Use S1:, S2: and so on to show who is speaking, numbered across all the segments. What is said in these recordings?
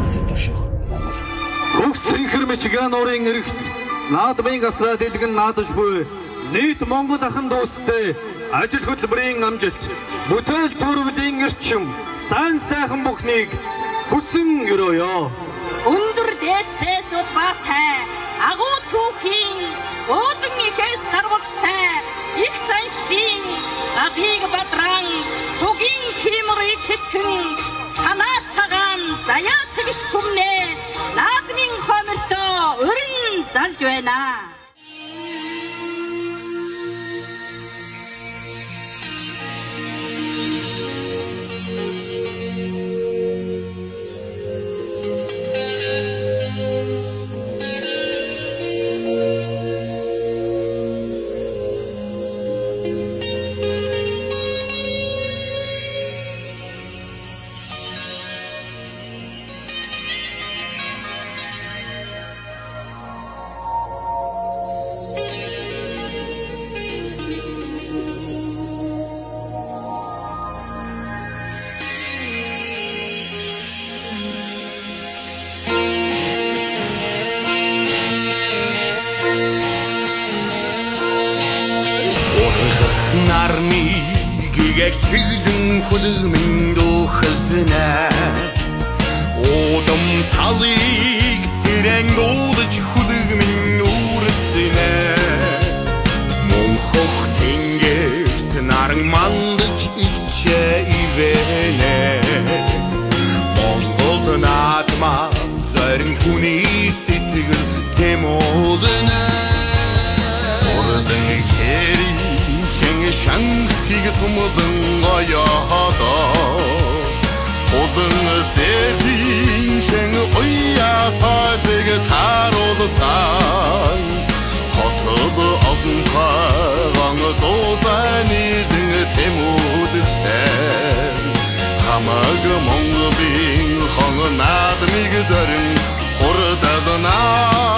S1: Сэдвших Монгол.
S2: Хөгс цэнхэр Мичиган уурын эрэгц наадмын гасраа дэлгэн наадаж буй нийт Монгол ахын дуустай ажил хөтөлбөрийн амжилт бүтээл төрөвлийн эрчим сайн сайхан бүхнийг хүсэн өрөөё.
S3: Өндөр дээдсээс улбаатай агуу түүхийн өөдөн ихэс гарвалтай их саншгийн адыг бадран тугийн химрыг хэтгэн санаа цагаан заяа тэгш хүмнэ наадмын хомерто өрн залж байна.
S4: Нармиг хэглэн хүлэмэн дөхөлтнэ Одом талыг сэрэн дуудаж хүлэмэн үрсэнэ Монхох тэнгэрт наран мандаж ичээ ивэнэ Монгол наадмаа зорин хүний сэтгэл тэмүүлнэ Ордын хэри Шанхиг сумозэн аяада Озэн зэдийн хэн уяасаадэг таарулсан Хотод авнхаган зозанилэн тэмүүлсэн Хамаг Монголын хон наадмыг зарим хурдаднаа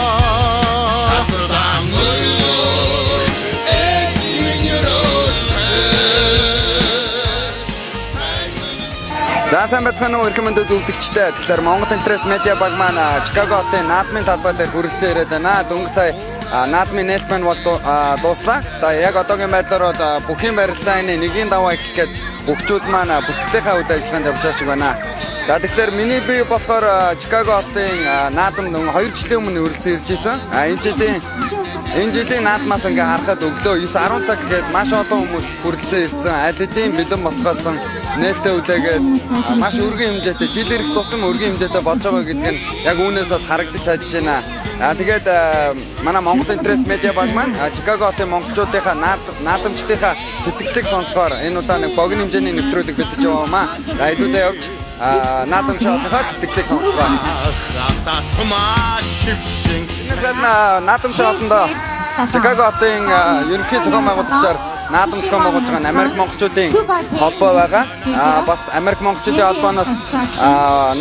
S5: За сайн байцгаана уу рекомендод үзэгчтэй. Тэгэхээр Монгол Интерес медиа баг маань Чикаго хотын наадмын талбай дээр хүрэлцэн ирээд байна. Дөнгөж сая наадмын нээлтмэн бол дууслаа. Сая яг одоогийн байдлаар бол бүхийн барилдаа энэ нэгийн даваа эхлэх гээд бүгчүүд маань бүртгэлийнхаа үйл ажиллагаанд явж байгаа шиг байна. За тэгэхээр миний бие болохоор Чикаго хотын наадамд 2 жилийн өмнө хүрэлцэн ирж исэн. Энэ жилийн наадмаас ингээ харахад өглөө 9-10 цаг гэхэд маш олон хүмүүс хүрэлцэн ирсэн. Аль хэдийн бэлэн боцгооцсон нээлттэй үлээгээд маш өргөн хэмжээтэй жил ирэх тусам өргөн хэмжээтэй болж байгаа гэдг нь яг үүнээс бол харагдаж чадж байна. Тэгээд манай Монгол Интерес медиа баг маань Чикаго хотын монголчуудынхаа наадамчдынхаа сэтгэлийг сонсохоор энэ удаа нэг богино хэмжээний нэвтрүүлэг бэлдэж яваамаа. Хэдүүдээ явж наадамчдынхаа сэтгэлийг сонсцгоо. Наадамч хотондоо Чикаго хотын ерөнхий зохион байгуулагчаар наадам зохион байгуулж байгаа Америк монголчуудын холбоо байгаа. Бас Америк монголчуудын холбооноос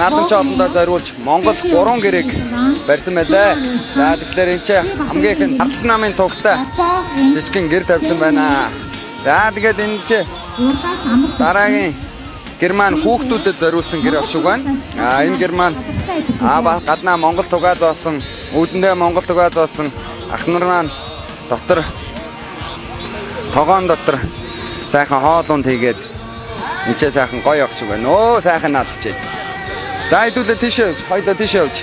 S5: наадамч хотондоо зориулж Монгол 3 гэрээг барьсан байлаа. За тэгэхээр энэ ч хамгийн их Ардс намын тугтай жижигхэн гэр тавьсан байна. За тэгээд энэ ч дараагийн Герман хүүхдүүдэд зориулсан гэр ах шиг байна. Энэ Герман гаднаа Монгол тугаа зоосон, үүдэндээ Монгол тугаа зоосон ах нар маань дотор тогоон дотор сайхан хоол унд хийгээд энэ сайхан гоё ах шиг байна. Өө сайхан наадчээ. За хэдүүлээ тийшээ явж, хоёлоо тийшээ явж.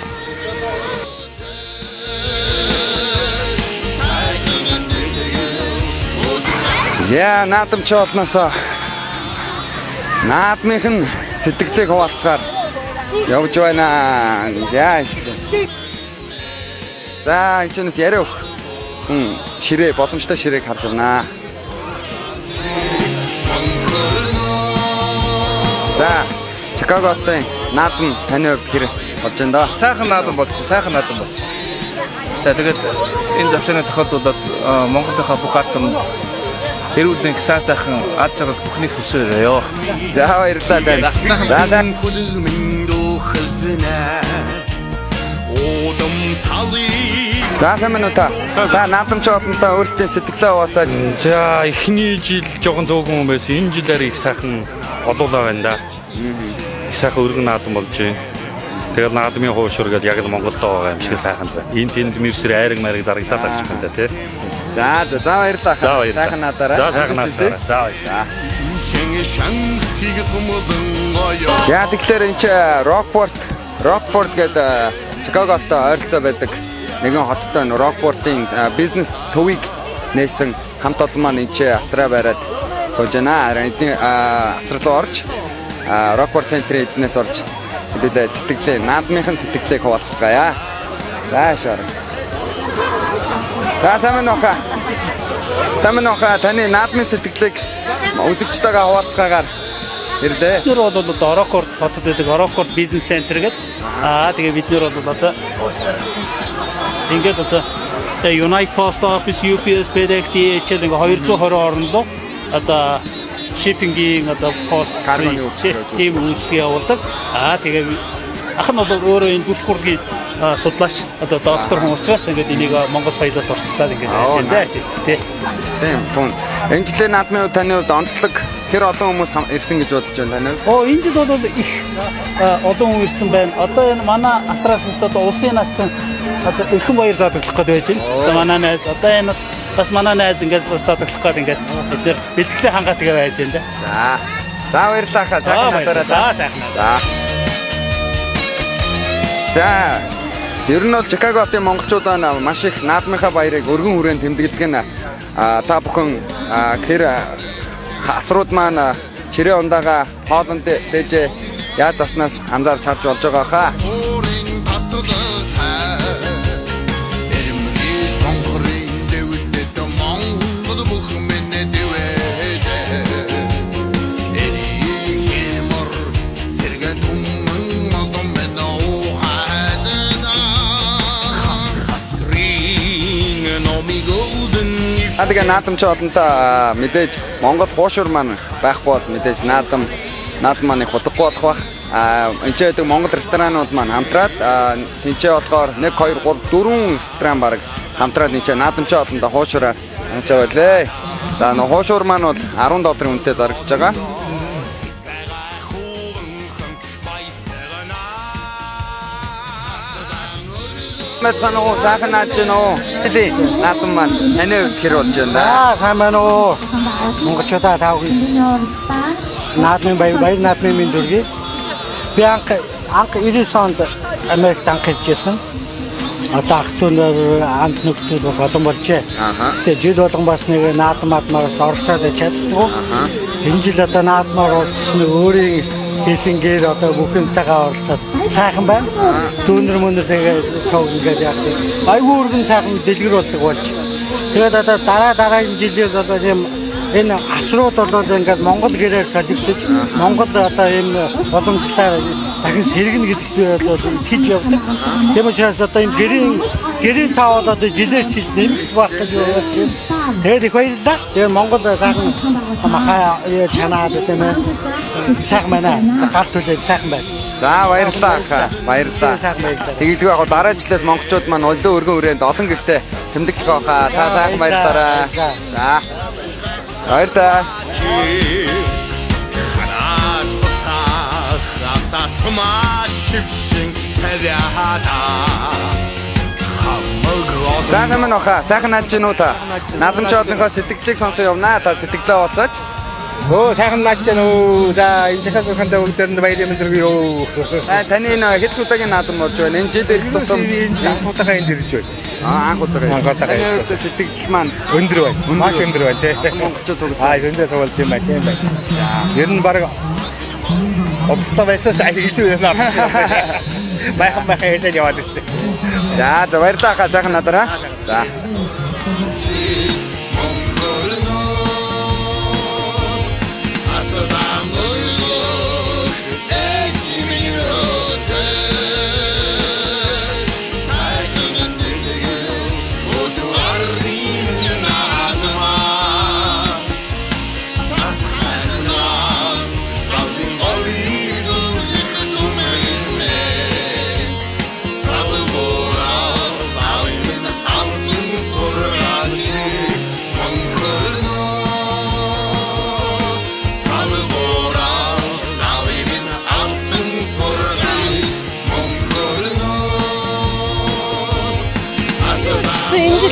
S5: За наадамч олноосоо наадмын сэтгэлийг хуваалцахаар явж байна. За энэ ч яриа өг. Ширээ боломжтой ширээг харж байна. За Чикаго хотын наадам таны хувьд хэр болж байна да?
S6: Сайхан наадам болж, сайхан наадам болж. За тэгээд энэ завшааны тохиолдолд Монголынхаа бүх ард түмэнд эрүүдний сайн сайхан ад жаргал бүхнийг хүсээрээ.
S5: За баярлалаа даа. За сайн
S4: хүлэмэн дөхөлтнэ Одом талыг
S5: За сайн байна уу та? Та наадамч олонтой өөрсдийн сэтгэлээ хуваалцаад.
S6: За эхний жил жоохон зөөгөн хүн байсан. Энэ жилээр их сайхан олуулаа байна да. Их сайхан өргөн наадам болж байна.
S1: тэгэл наадмын хуушур гэдэг яг л Монголд байгаа юм шиг сайхан байна. Энд тэнд мэрсэр айраг марыг зарагдаад байгаа юм байна тий.
S5: За баярлалаа. Сайхан надаараа.
S1: За сайхан надаараа. За баярлалаа.
S5: За тэгэхээр энэ чи Rockford гэдэг Чикаготой ойролцоо байдаг нэгэн хоттой Rockford-ийн бизнес төвийг нээсэн хамт олон маань энэ чи асраа бариад сууж байна. Эдний асар руу орж Rockford центрийн эзнээс орж хэдүүлээ сэтгэлээ наадмынхан сэтгэлийг хуваалцгаая. За шаар. Саманоха таны наадмын сэтгэлийг үзэгчтэйгээ хуваалцгаагаар ирлээ.
S7: Бид нар бол одоо Rockford хотод байдаг Rockford бизнес центр гэдэг. Тэгээ бид нар бол одоо ингээд одоо United Post Office, UPS, FedEx, DHL ингээ 220 орноо одоо shipping-ийн одоо post
S5: каргоны
S7: тийм үйлчлэг явуулдаг. Тэгээ ах нь бол өөрөө энэ бүсгүргийн судлаач одоо доктор хүн учраас ингээд энийг Монгол соёлоос орчлаад ингээд яаж байна тийм
S5: тун. Энэ жилийн наадмын хувьд таны хувьд онцлог хэр олон хүмүүс ирсэн гэж бодож байна таны хувьд?
S7: Энэ жил бол их олон хүн ирсэн байна. Одоо энэ манай асраас одоо улсын наадсан одоо Эрхэн баяр задаглах гэдэг байж байна. Одоо манай найз одоо энэ бас манай найз ингээд бас задаглах гэдэг ингээд эдгээр бэлтгэлээ хангаад тэгээ байж байна.
S5: За баярлалаа. Сайхан надаараа.
S7: За сайхан.
S5: За ер нь бол Чикаготын монголчууд маш их наадмынхаа баярыг өргөн хүрээнд тэмдэглэдэг нь та бүхэн гэр асрууд маань чирээ ундаага хоолнд дэж яаж заснаас анзаарч харж болж байгаа хаа. Тэгээ наадамч олонтой мэдээж Монгол хуушур маань байхгүй бол мэдээж наадам маань их удахгүй болох бах. Энд ч байдаг Монгол ресторанууд маань хамтраад тэнцээ болохоор 1 2 3 4 ресторан баг хамтраад энэ наадамч олонтой хуушураа амжаа байлээ. За нөө хуушур маань бол $10 үнэтэй зарагдж байгаа. Мэцганоо сайхан нааж гэнэ. Эли наадам маань таны хувьд хэр болж байна?
S8: За сайн байна уу. Монголчуудаа таавах. Наадмын баяр наадмын минь дүргий. Би анх 90 онд Америкт анх иржсэн. Одоо ах トゥ нар амт нөхдөд бас олон болжээ. Тэгээ жил болгон бас нэг наадмаас орцоод чаддгүй. Энэ жил одоо наадмаар орсон өөрийн хийсэнгээр одоо бүхэнтэйгээ оролцоод сайхан байна. Дүүнэр мөнөртэйгээ цог ингээд яг айгүй өргөн сайхан дэлгэр болдог болж. Тэгээд одоо дараагийн жилээр одоо тийм энэ асрууд болоод ингээд Монгол гэрээр солигдож Монгол одоо энэ боломжтой дахин сэргэнэ гэдэгт би бол итгэж явдаг. Тийм учраас одоо энэ гэрийн тав болоод жилээс жил нэмэгдэх байх гэж бодож байна. Тэгээд их баярлалаа. Тэгээд Монгол сайхан махаа чанаад тийм ээ. Сайхан байна. Галт үлээд сайхан байна.
S5: За баярлалаа. Баярлалаа. Тэгэлгүй яг дараа жилээс монголчууд маань олон өргөн хүрээнд олон гэртээ тэмдэглэх байхаа. Та сайхан баярлаарай. За. Баярлалаа. За намайг нөхө сайхан нааж гэнэ үү та? Наадамч олонхоо сэтгэлийг сонсоо явнаа. Та сэтгэлээ хооцооч.
S8: Сайхан нааж гэнэ үү? За энэ Чикагонд бүгдээр баяр юм зэрэг юу.
S5: Таны энэ хэд удаагийн наадам болж байна? Энэ жил ирэх тусам
S8: анх удаага энд ирж байна.
S5: Анх удаагаа. Энэ сэтгэл маань
S8: өндөр байна. Маш өндөр байна тий.
S5: Монголчууд цугласан.
S8: Зөндөө цуглаж юм байна тийм байна. Ер нь баг Оцтой байсан илүү юм аа. Байхам хийж яваад шүү.
S5: За баярлалаа сайхан надараа. За.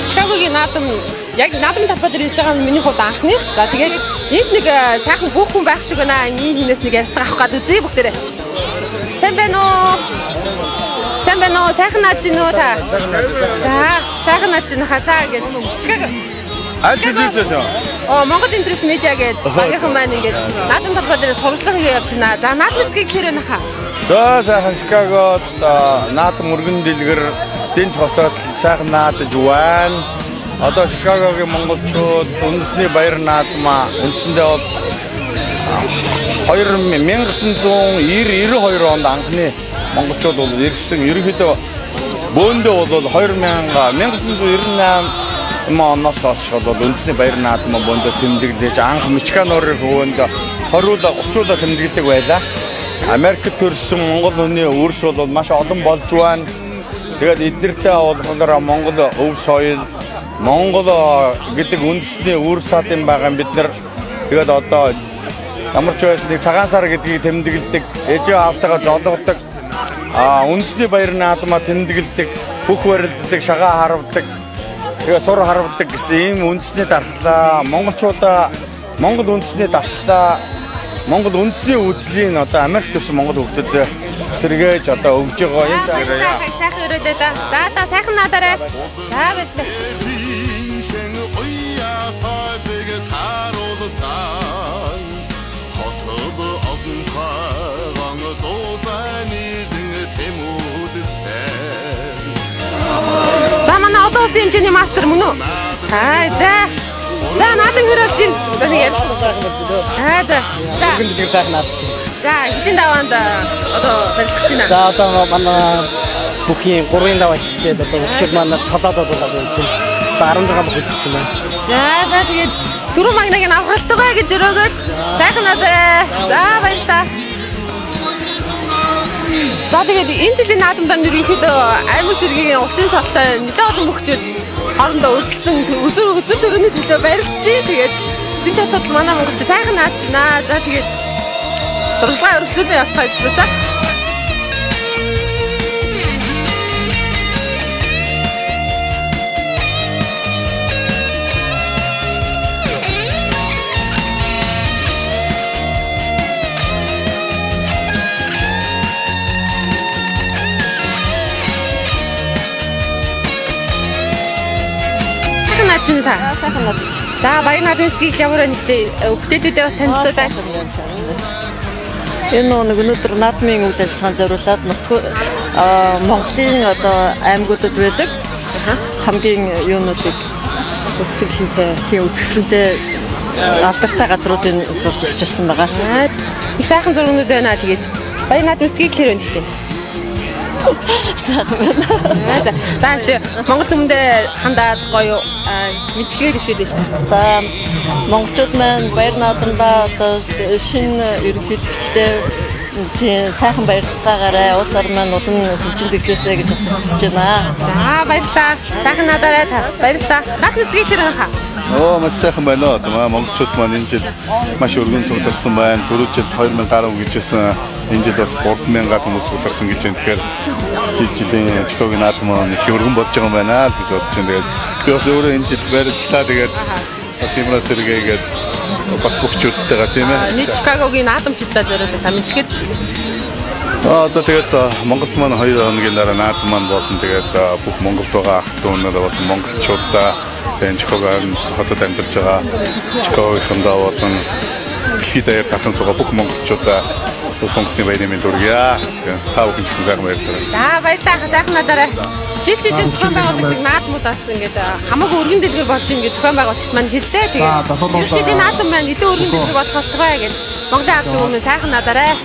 S9: Чикагогийн наадам яг наадмын талбай дээр хийж байгаа нь миний хувьд анхных. За тэгээд энд нэг сайхан бүх хүн байх шиг байна. Ийм хүнээс нэг ярьцлага авах гээд үзье бүгдээрээ. Сайн байна уу? Сайн байна уу? Сайхан наад чинь үү та? За, сайхан наад чинь хазаа гэж Чикаго.
S6: Ажиглээсээ.
S9: Монгол интерес медиа гэдэг багийнхан маань ингээд наадам талбай дээр сурчлага хийж явж байна. За, наадмын гэхээр байна хаа.
S6: За сайхан Чикагод наадам өргөн дэлгэр Дэнч хотод сайхан наадаж байна. Одоо Чикагогийн монголчууд үндэсний баяр наадмаа үндсэндээ бол 1992 онд анхны монголчууд бол ирсэн. Ерөнхийдөө бөөндөө бол 1998 оноос хойш бол үндэсний баяр наадмаа бөөндөө тэмдэглэж анх Мичиган нуурын хөвөнд 20-30 тэмдэглэдэг байлаа. Америкт төрсэн монгол хүний өрс бол маш олон болж байна. Тэгээд эднэртэй уулзахаар Монгол өв соёл, Монгол гэдэг үндэсний үр саадын байгаа бид нар тэгээд одоо ямар ч байсан цагаан сар гэдгийг тэмдэглэдэг, ээжээ аавтайгаа жолооддаг, үндэсний баяр наадмаа тэмдэглэдэг, бүх барилддаг, шагаа харавдаг, тэгээд сур харавдаг гэсэн ийм үндэсний дархлаа, монголчуудаа Монгол үндэсний дархлаа, Монгол үндэсний үзлийн одоо Америкт төрсэн монгол хүүхдэд сэргээж одоо өгж байгаа юм
S9: сайхан өрөөлөө да. За та сайхан наадаарай. За баярлалаа. За манай олон улсын хэмжээний мастер мөн үү? За. За наадам хөрөлж ин. Одоо нэг ярьсан байгаа юм байна. За.
S8: Өргөн дэлгэр сайхан наадаж чинь.
S9: За хэдийн даваанд одоо барилгах чинь.
S8: За одоо манай бүхий 3-ын даваа хийгээд одоо өчиг манай салаадууд болоод байна чинь. Одоо 16 бүх үлдсэн байна.
S9: За тэгээд түрүү магныг нь авахалтгаа гэж өрөөгөөд сайхан наадаа. За баярлалаа. За тэгээд энэ жилийн наадамд ерөнхийдөө аймаг зэргийн улсын цогтой нэлээд олон бүхчүүд хоорондоо өрсөлдөн үзүр төрөний төлөө барилдчихъя. Тэгээд энэ хотод манай монголчууд сайхан наадж байна. За тэгээд сурчлагын өргөжлөлөө явуулах гэсэн. Сайхан наад. За баяр наадмын сэтгэл ямар нэг бүтээтүүдээ бас танилцуулаач.
S10: Энэ нэг өнөөдөр наадмын үйл ажиллагаанд зориулаад Монголын одоо аймагуудад байдаг хамгийн юунуудыг үзэсгэлэнтэй алдартай газруудыг зурж авчирсан байгаа.
S9: Их сайхан зургууд байна. Тэгээд баяр наадмын сэтгэл хэрэг байна гэж байна.
S10: Сайхан байна.
S9: За чи Монгол хүмүүндээ хандаад гоё мэдчилгээ дэвшүүлж байна.
S10: За монголчууд маань баяр наадамдаа одоо шинэ ерөнхийлөгчтэй тийм сайхан баярлцгаагаарай. Улс орн маань улам хөгжин дэвжээсэй гэж бас хүсэж байна.
S9: За баярлалаа. Сайхан наадаарай та. Баярлалаа. Наадмын сэтгэл хэрэг хаа.
S6: Маш сайхан байна. Одоо монголчууд маань энэ жил маш өргөн цугларсан байна. 4 жил 2010 гэжсэн. Энэ жил бас 3000 хүмүүс цугларсан гэж байна. Тэгэхээр жилийн Чикагогийн наадам их өргөн болж байгаа юм байна л гэж бодож байна. Тэгээд би бас өөрөө энэ жил баярлалаа. Тэгээд бас юмраа сэргээгээд бас бүхчүүдтэйгээ тийм ээ.
S9: Нэг Чикагогийн наадамчдаа зориулаад та мэдчихэд.
S6: Одоо тэгээд Монголд маань 2 хоногийн дараа наадам маань болсон. Тэгээд бүх Монголд байгаа ах дүүнээр болон монголчуудаа тэгээд Чикагогийн хотод амьдарч байгаа Чикагогийн болон дэлхийд даяар тархан суугаа бүх монголчуудаа Улс Монголын баярын мэнд хүргье. Та бүхэн ч гэсэн сайхан баярлалаа.
S9: За баярлалаа. Сайхан надараа. Жилийн зохион байгуулалтыг наадмуудаас ингээд хамаагүй өргөн дэлгэр болж ингээд зохион байгуулагч маань хэллээ. Тэгээд жилийн наадам маань илүү өргөн дэлгэр болох болтугай гэж Монголын ард түмэн сайхан надараа.